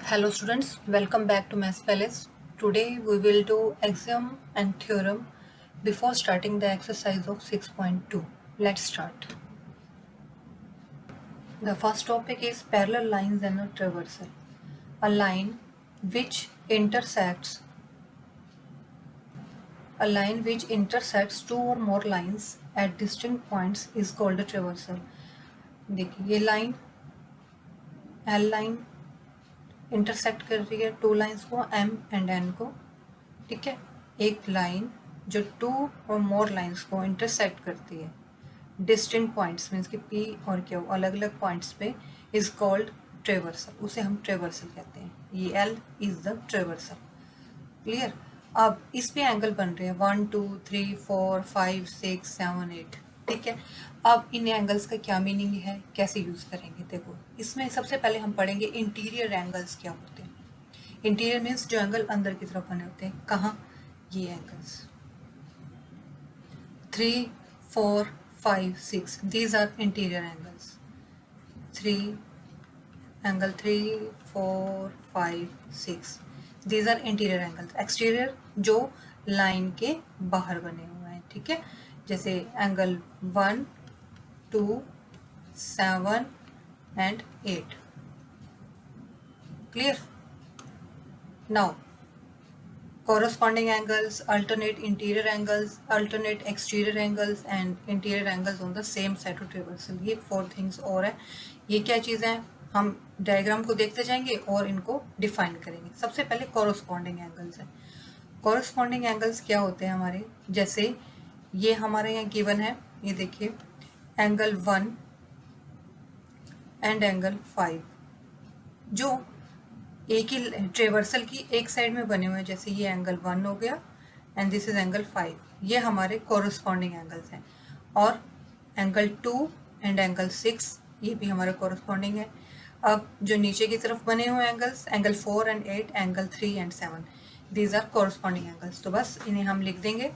Hello students, welcome back to Maths Palace. Today we will do axiom and theorem before starting the exercise of 6.2. Let's start. The first topic is parallel lines and a traversal. A line which intersects two or more lines at distinct points is called a traversal. देखिए ये line L line intersect कर रही है to lines को M and N को, ठीक है। एक लाइन जो टू और मोर लाइंस को इंटरसेक्ट करती है डिस्टिंक्ट पॉइंट्स मीन्स कि P और Q अलग अलग पॉइंट्स पे इज कॉल्ड ट्रेवर्सल, उसे हम ट्रेवर्सल कहते हैं। ये L is the traversal. Clear. अब इस पे एंगल बन रहे हैं 1 2 3 4 5 6 7 8, ठीक है। अब इन एंगल्स का क्या मीनिंग है, कैसे यूज करेंगे, देखो इसमें सबसे पहले हम पढ़ेंगे इंटीरियर एंगल्स क्या होते हैं। इंटीरियर मीन्स जो एंगल अंदर की तरफ बने होते हैं। कहाँ? ये angles 3 4 5 6 these are interior angles. 3 angle 3 4 5 6 these are interior angles. Exterior जो लाइन के बाहर बने हुए हैं, ठीक है। जैसे angle 1 2 7 and 8। Clear. Now corresponding angles, alternate interior angles, alternate exterior angles and interior angles on the same side of traversal। ये 4 things और है। ये क्या चीज़ है, हम डायग्राम को देखते जाएंगे और इनको डिफाइन करेंगे। सबसे पहले corresponding angles है। corresponding angles क्या होते हैं हमारे, जैसे ये हमारे यहाँ गिवन है, ये देखिए एंगल 1 एंड एंगल 5 जो एक ही ट्रेवर्सल की एक साइड में बने हुए हैं। जैसे ये एंगल 1 हो गया एंड दिस इज एंगल 5, ये हमारे कोरस्पॉन्डिंग एंगल्स हैं। और एंगल 2 एंड एंगल 6 ये भी हमारे कोरस्पॉन्डिंग है। अब जो नीचे की तरफ बने हुए angles angle 4 and 8, angle 3 and 7 these are corresponding angles. तो बस इन्हें हम लिख देंगे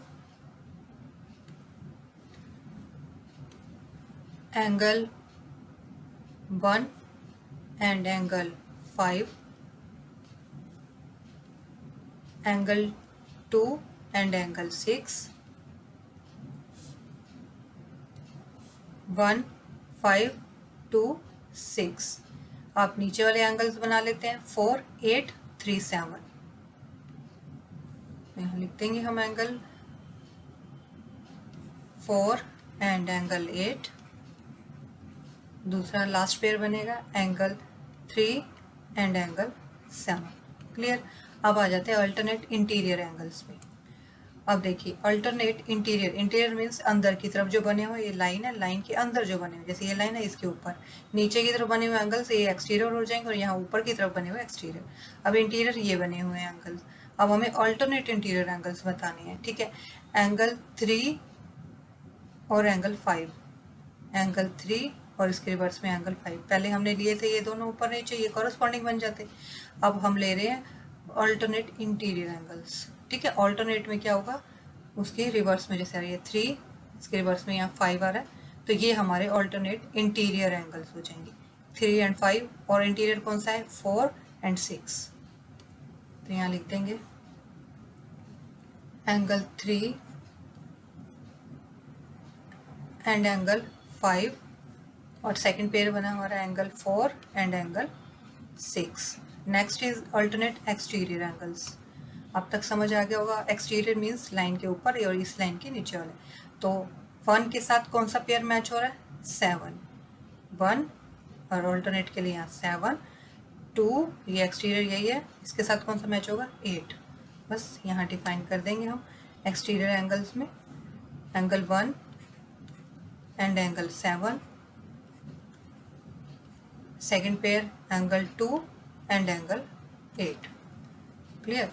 angle 1 and angle 5, angle 2 and angle 6, 1 5 2 6। आप नीचे वाले एंगल्स बना लेते हैं 4 8 3 7। यहाँ लिख देंगे हम एंगल 4 एंड एंगल 8। दूसरा लास्ट पेयर बनेगा एंगल 3 एंड एंगल 7। क्लियर। अब आ जाते हैं अल्टरनेट इंटीरियर एंगल्स पे। अब देखिए अल्टरनेट इंटीरियर, इंटीरियर मीन्स अंदर की तरफ जो बने हुए, ये लाइन है, लाइन के अंदर जो बने हुए, जैसे ये लाइन है इसके ऊपर नीचे की तरफ बने हुए एंगल्स ये एक्सटीरियर हो जाएंगे और यहाँ ऊपर की तरफ बने हुए एक्सटीरियर। अब इंटीरियर ये बने हुए एंगल्स, अब हमें अल्टरनेट इंटीरियर एंगल्स बताने हैं, ठीक है। एंगल 3 और एंगल 5, एंगल 3 और इसके रिवर्स में एंगल 5। पहले हमने लिए थे ये दोनों ऊपर नीचे, ये कॉरस्पॉन्डिंग बन जाते। अब हम ले रहे हैं अल्टरनेट इंटीरियर एंगल्स, ठीक है। अल्टरनेट में क्या होगा, उसके रिवर्स में जैसे ये 3 इसके रिवर्स में यहाँ 5 आ रहा है, तो ये हमारे अल्टरनेट इंटीरियर एंगल्स हो जाएंगे 3 एंड 5। और इंटीरियर कौन सा है 4 एंड 6। तो यहाँ लिख देंगे एंगल 3 एंड एंगल 5 और सेकंड पेयर बना हमारा angle 4 and angle 6। Next is alternate exterior angles. अब तक समझ आ गया होगा, एक्सटीरियर मीन्स लाइन के ऊपर और इस लाइन के नीचे वाले। तो 1 के साथ कौन सा पेयर मैच हो रहा है 7 1 और अल्टरनेट के लिए यहाँ 7 2, ये एक्सटीरियर यही है, इसके साथ कौन सा मैच होगा 8। बस यहाँ डिफाइन कर देंगे हम एक्सटीरियर एंगल्स में angle 1 and angle 7, second pair angle 2 and angle 8। clear।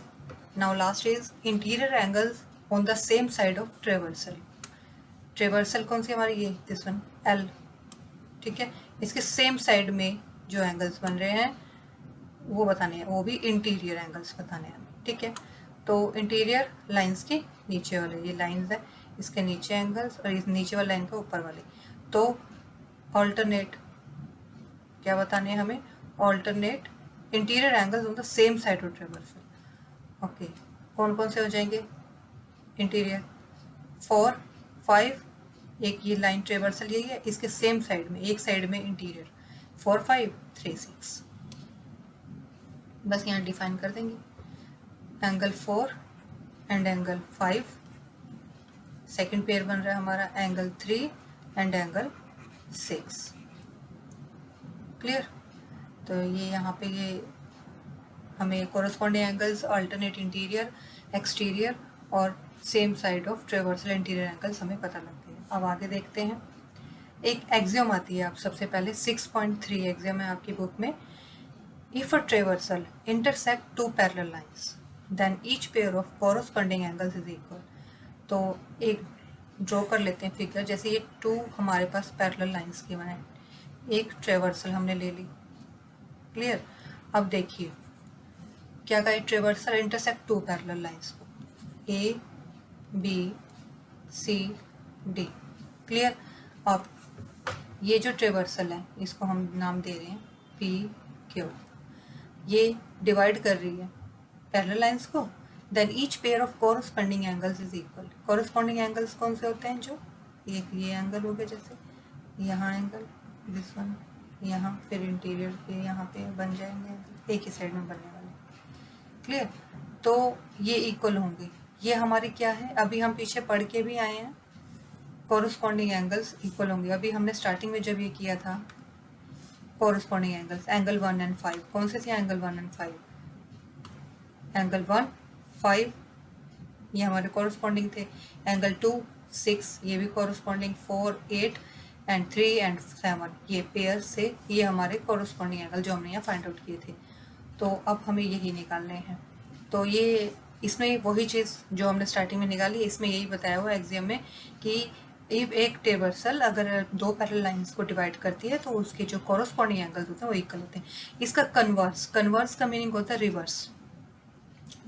now last is interior angles on the same side of traversal। traversal कौन सी हमारी, ये this one L, ठीक है। इसके सेम साइड में जो एंगल्स बन रहे हैं वो बताने हैं, वो भी इंटीरियर एंगल्स बताने हैं, ठीक है। तो इंटीरियर लाइंस के नीचे वाले, ये लाइंस है, इसके नीचे एंगल्स और इस नीचे वाले लाइन के ऊपर वाले। तो ऑल्टरनेट क्या बताने हैं हमें, alternate interior angles on the same side of traversal. Okay, कौन कौन से हो जाएंगे इंटीरियर? 4, 5, एक ये लाइन ट्रेवर्सल यही है, इसके सेम साइड में, एक साइड में इंटीरियर 4, 5, 3, 6। बस यहाँ डिफाइन कर देंगे angle 4 and angle 5। Second pair बन रहा है हमारा एंगल 3 एंड एंगल 6। क्लियर? तो ये यहाँ पे ये हमें corresponding angles alternate interior, exterior और same side of transversal interior angles हमें पता लग गए। अब आगे देखते हैं। एक एक्सियम आती है, आप सबसे पहले 6.3 एक्सियम है आपकी बुक में। If a traversal intersect two parallel lines then each pair of corresponding angles is equal. तो एक ड्रॉ कर लेते हैं फिगर। जैसे ये 2 हमारे पास पैरेलल लाइंस की बने, एक ट्रेवर्सल हमने ले ली। क्लियर? अब देखिए क्या कहे, ट्रेवर्सल इंटरसेक्ट 2 पैरेलल लाइंस को, A B C D. Clear? अब ये जो ट्रेवर्सल है इसको हम नाम दे रहे हैं पी क्यू। ये डिवाइड कर रही है पैरेलल लाइंस को। Then each pair of corresponding angles is equal. Corresponding angles कौन से होते हैं? जो एक ये एंगल हो गया, जैसे यहाँ एंगल, दिस वन यहाँ, फिर इंटीरियर के यहाँ पे बन जाएंगे, एक ही साइड में बनने वाले। क्लियर? तो ये इक्वल होंगे। ये हमारी क्या है, अभी हम पीछे पढ़ के भी आए हैं, कोरस्पॉन्डिंग एंगल्स इक्वल होंगे। अभी हमने स्टार्टिंग में जब ये किया था कोरस्पॉन्डिंग एंगल्स, एंगल 1 एंड 5 कौन से थे? एंगल 1 एंड 5, एंगल 1 5 ये हमारे कोरस्पॉन्डिंग थे। एंगल 2 6 ये भी कोरस्पॉन्डिंग, 4 8 एंड 3 एंड 7 ये पेयर से ये हमारे कोरस्पॉन्डिंग एंगल जो हमने यहाँ फाइंड आउट किए थे। तो अब हमें यही निकालने हैं। तो ये इसमें वही चीज़ जो हमने स्टार्टिंग में निकाली, इसमें यही बताया हुआ एग्जाम में कि एक ट्रेवर्सल अगर 2 पैरेलल लाइंस को डिवाइड करती है तो उसके जो कोरस्पॉन्डिंग एंगल्स होते हैं वो इक्वल होते हैं। इसका कन्वर्स का मीनिंग होता है रिवर्स।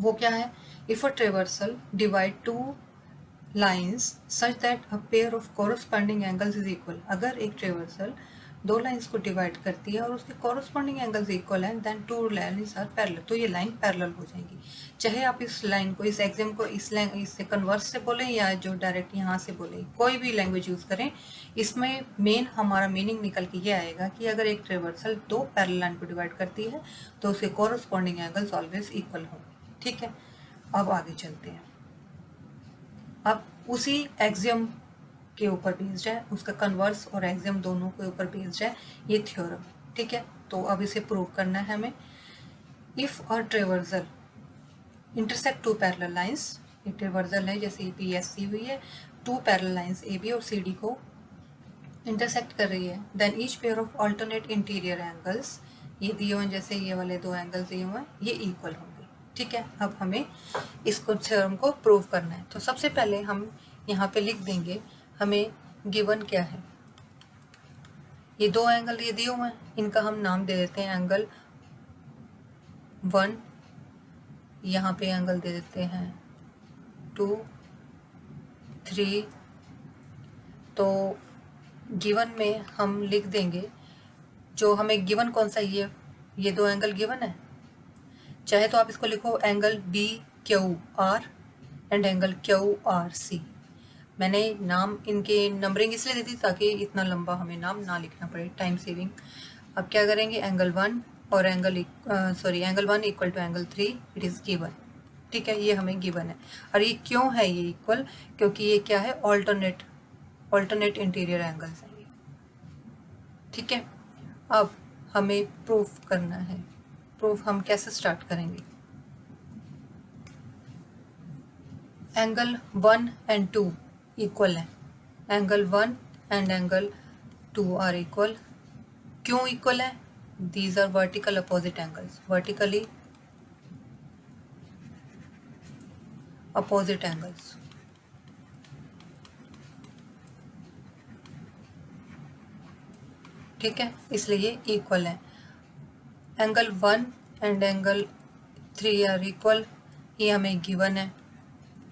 वो क्या है? If a traversal divide 2 lines such that a pair of corresponding angles is equal. अगर एक ट्रेवर्सल 2 लाइंस को डिवाइड करती है और उसके कोरस्पॉन्डिंग एंगल्स इक्वल हैं, देन 2 लाइंस आर पैरेलल। तो ये लाइन पैरेलल हो जाएगी। चाहे आप इस लाइन को, इस एग्जाम को इससे कन्वर्स से बोलें या जो डायरेक्ट यहाँ से बोलें, कोई भी लैंग्वेज यूज़ करें, इसमें मेन हमारा मीनिंग निकल के ये आएगा कि अगर एक ट्रेवर्सल 2 पैरेलल लाइन को डिवाइड करती है तो उसके कोरस्पॉन्डिंग एंगल्स ऑलवेज इक्वल होंगे। ठीक है? अब आगे चलते हैं। अब उसी एग्जाम के ऊपर बेस्ड है, उसका कन्वर्स और एग्जाम दोनों के ऊपर बेस्ड है ये थ्योरम। ठीक है? तो अब इसे प्रूव करना है हमें। If a traversal intersect 2 parallel lines, एक ट्रेवर्सल है जैसे पी एस सी हुई है, 2 पैरेलल लाइंस ए बी और सी डी को इंटरसेक्ट कर रही है, then each pair of alternate interior angles, ये दिए हुए जैसे ये वाले 2 एंगल्स दिए हुए हैं, ये इक्वल होंगे। ठीक है? अब हमें इसको थ्योरम को प्रूव करना है। तो सबसे पहले हम यहाँ पे लिख देंगे हमें गिवन क्या है। ये 2 एंगल ये दिए हुए हैं, इनका हम नाम दे देते हैं एंगल 1, यहाँ पे एंगल दे देते हैं 2, 3। तो गिवन में हम लिख देंगे जो हमें गिवन कौन सा, ये 2 एंगल गिवन है। चाहे तो आप इसको लिखो angle B Q R and angle Q R C. मैंने नाम इनके नंबरिंग इसलिए दी थी ताकि इतना लंबा हमें नाम ना लिखना पड़े, टाइम सेविंग। अब क्या करेंगे, एंगल 1 और angle 1 equal to angle 3, it is given. ठीक है? ये हमें गिवन है। और ये क्यों है ये इक्वल? क्योंकि ये क्या है, ऑल्टरनेट इंटीरियर एंगल्स है ये। ठीक है? अब हमें प्रूफ करना है। प्रूफ हम कैसे स्टार्ट करेंगे? एंगल 1 एंड 2 इक्वल है। Angle 1 and angle 2 are equal. क्यों इक्वल है? These are vertical opposite angles, vertically opposite angles. ठीक है? इसलिए ये इक्वल है। Angle 1 and angle 3 are equal, ये हमें गिवन है।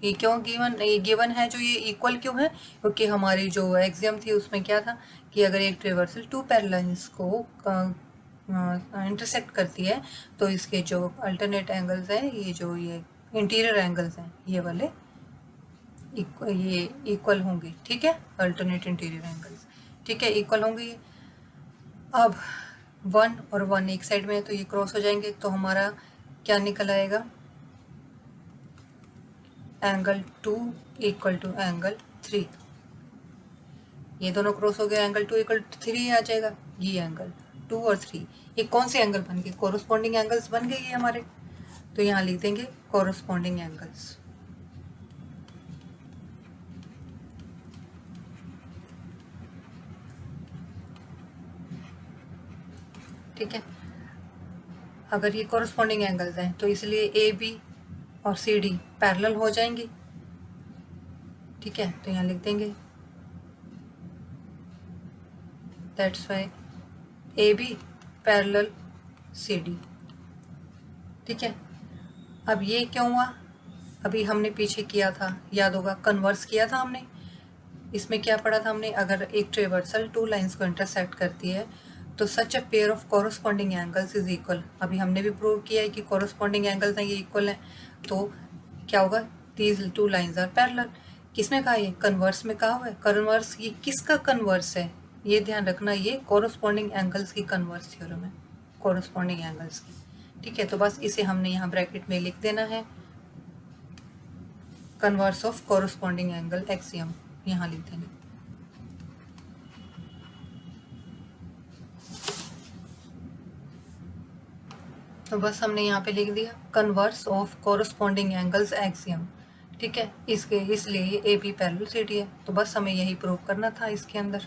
ये क्यों गिवन, ये गिवन है जो ये इक्वल क्यों है? क्योंकि हमारी जो एग्जाम थी उसमें क्या था कि अगर एक ट्रेवर्सल 2 पैरेलल लाइंस को इंटरसेक्ट करती है तो इसके जो अल्टरनेट एंगल्स हैं, ये इंटीरियर एंगल्स हैं, ये वाले ये इक्वल होंगे। ठीक है, अल्टरनेट इंटीरियर एंगल्स, ठीक है, इक्वल होंगे ये। अब 1 और 1 एक साइड में है तो ये क्रॉस हो जाएंगे, तो हमारा क्या निकल आएगा, एंगल 2 इक्वल टू एंगल 3। ये दोनों क्रॉस हो गए, एंगल 2 इक्वल टू 3 आ जाएगा। ये एंगल 2 और 3 ये कौन से एंगल बन गए, कोरस्पॉन्डिंग एंगल्स बन गए ये हमारे। तो यहाँ लिख देंगे कोरस्पॉन्डिंग एंगल्स। ठीक है, अगर ये कोरस्पॉन्डिंग एंगल्स हैं तो इसलिए ए बी और सी डी पैरेलल हो जाएंगे। ठीक है, तो यहाँ लिख देंगे that's why A B parallel C D. ठीक है, अब ये क्यों हुआ, अभी हमने पीछे किया था, याद होगा, कन्वर्स किया था हमने। इसमें क्या पढ़ा था हमने, अगर एक ट्रेवर्सल टू लाइंस को इंटरसेक्ट करती है तो such a pair of corresponding angles is equal. अभी हमने भी प्रूव किया है कि कॉरस्पॉन्डिंग एंगल्स हैं ये इक्वल हैं, तो क्या होगा, these two lines are parallel. किसमें कहा, ये कन्वर्स में कहा हुआ है। कन्वर्स ये किसका कन्वर्स है, ये ध्यान रखना, ये कॉरस्पॉन्डिंग एंगल्स की कन्वर्स थ्योरम है, कॉरस्पॉन्डिंग एंगल्स की। ठीक है, तो बस इसे हमने यहाँ ब्रैकेट में लिख देना है, converse of corresponding angle axiom यहाँ लिख देंगे। तो बस हमने यहाँ पे लिख दिया converse of corresponding angles axiom. ठीक है, इसके इसलिए ये A B parallel C D है, तो बस हमें यही प्रूव करना था इसके अंदर,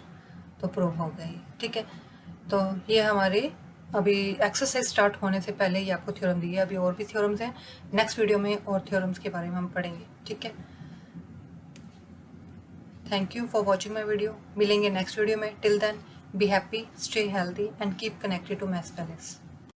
तो प्रूव हो गया ये। ठीक है, तो ये हमारे अभी एक्सरसाइज स्टार्ट होने से पहले ही आपको थ्योरम दी है, अभी और भी थ्योरम्स हैं, नेक्स्ट वीडियो में और थ्योरम्स के बारे में हम पढ़ेंगे। ठीक है, thank you for watching my video, मिलेंगे नेक्स्ट वीडियो में। Till then be happy, stay healthy and keep connected to Maths palace.